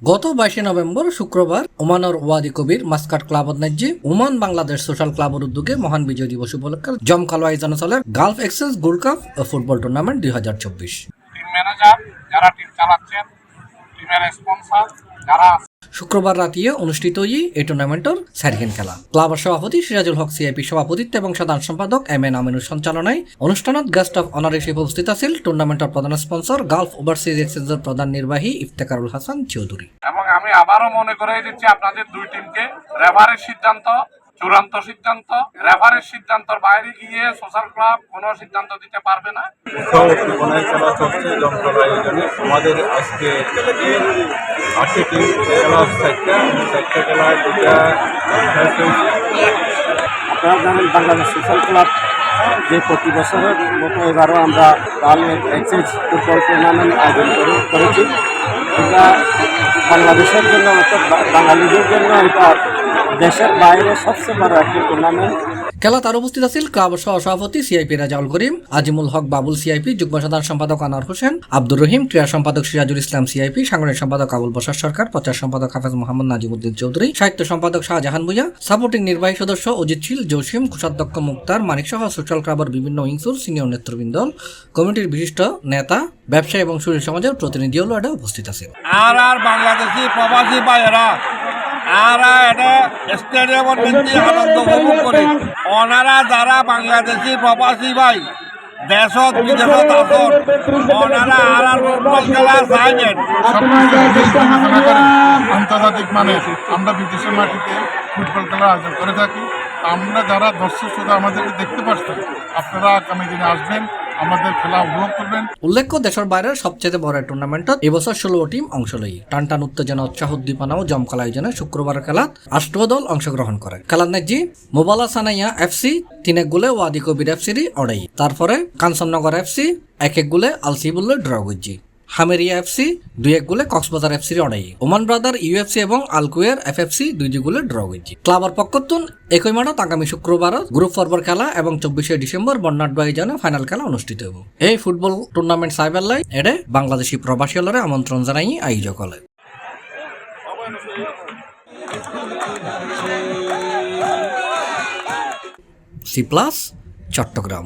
গত 22 নভেম্বর শুক্রবার ওমানের ওয়াদি কবির মাস্কাট ক্লাব ন্যায্যে ওমান বাংলাদেশ সোশ্যাল ক্লাবের উদ্যোগে মহান বিজয় দিবস উপলক্ষে জমকালো আয়োজন চলে Gulf Exchange Gold Cup football tournament 2024। Team manager যারা টিম চালাচ্ছেন, টিমের স্পন্সর যারা শুক্রবার রাতে অনুষ্ঠিত এই টুর্নামেন্টের সেকেন্ড খেলা ক্লাবের সভাপতি সিরাজুল হক সিআইপি সভাপতিত্ব এবং সাধারণ সম্পাদক এম এন আমিনুর সঞ্চালনায় অনুষ্ঠানত গেস্ট অফ অনার হিসেবে উপস্থিত আছিল টুর্নামেন্টের প্রধান স্পন্সর গালফ ওভারসিজ এক্সচেঞ্জের প্রধান নির্বাহী ইফতেখারুল হাসান চৌধুরী। এবং আমি আবারও মনে করিয়ে দিচ্ছি আপনাদের দুই টিমকে রেফারির সিদ্ধান্ত চূড়ান্ত সিদ্ধান্ত, রেফারির সিদ্ধান্তের বাইরে গিয়ে সোশ্যাল ক্লাব কোনো সিদ্ধান্ত দিতে পারবে না। আমাদের আজকে 8টি টিম খেলা হচ্ছে, 4টা খেলায় 2টা আপনারা জানেন বাংলাদেশ সোশ্যাল ক্লাব যে প্রতি বছরের মতো এবারও আমরা গালফ এক্সচেঞ্জ ফুটবল টুর্নামেন্ট আয়োজন করেছি। এটা বাংলাদেশের জন্য অর্থাৎ বাঙালিদের জন্য এটা দেশের বাইরে সবচেয়ে বড় একটি টুর্নামেন্ট। খেলা তার উপস্থিত আছিল ক্লাবের সভাপতি সিআইপি রাজাউল করিম, আজিমুল হক বাবুল সিআইপি, যুগ্ম সাধারণ সম্পাদক আনোয়ার হোসেন, আব্দুর রহিম, ক্রীড়া সম্পাদক সিরাজুল ইসলাম সিআইপি, সাংগঠনিক সম্পাদক আবুল বশর সরকার, প্রচার সম্পাদক হাফেজ মোহাম্মদ নাজিমুদ্দিন চৌধুরী, সাহিত্য সম্পাদক শাহজাহান ভুঁইয়া, সাপোর্টিং নির্বাহী সদস্য অজিত শীল, জসিম, কোষাধ্যক্ষ মুক্তার মানিক সহ সোশ্যাল ক্লাবের বিভিন্ন উইংসুর সিনিয়র নেতৃবৃন্দ, কমিটির বিশিষ্ট নেতা, ব্যবসায়ী এবং সুশীল সমাজের প্রতিনিধিও এটা উপস্থিত আছে। আর বাংলাদেশি প্রবাসী ভাইয়েরা এটা স্টেডিয়ামের মধ্যে আনন্দ উপভোগ করে ওনারা যারা বাংলাদেশি প্রবাসী ভাই দেশত বিদেশত আসন ওনারা ফুটবল খেলা চাইবেন। আন্তর্জাতিক মানে আমরা বিদেশের মাটিতে ফুটবল খেলার আয়োজন করে থাকি। আমরা যারা দর্শক শুধু আমাদেরকে দেখতে পাচ্ছেন, আপনারা আগামী দিনে আসবেন, আমাদের খেলা উপভোগ করবেন। উল্লেখ্য, দেশের বাইরের সবচেয়ে বড় টুর্নামেন্টত এবছর 16 টিম অংশ লই। টানটান উত্তেজনা, উৎসাহ, উদ্দীপনা ও জমকালো আয়োজনে শুক্রবার খেলাত 8 দল অংশগ্রহণ করে। খেলার ন্যায্যে মোবালা সানাইয়া এফসি 3 গোলে ওয়াদি কবির এফসির অড়াই, তারপরে কাঞ্চননগর এফসি 1 গোলে আলসিবুল্লে ড্র করছে। হামেরিয়া এফসি 2 গোলে কক্সবাজার এফসির অড়াই। ওমান ব্রাদার ইউএফসি এবং আলকুয়ের এফএফসি 2 গোলে ড্র করছে। ক্লাবের পক্ষতুন একই মাঠত আগামী শুক্রবার গ্রুপ পর্বের খেলা এবং 24শে ডিসেম্বর বর্ণাঢ্য আয়োজনে ফাইনাল খেলা অনুষ্ঠিত হবে। এই ফুটবল টুর্নামেন্ট সাইবার লাই এডে বাংলাদেশি প্রবাসী হলরে আমন্ত্রণ জানাই আয়োজক হলে। C plus Chittagong.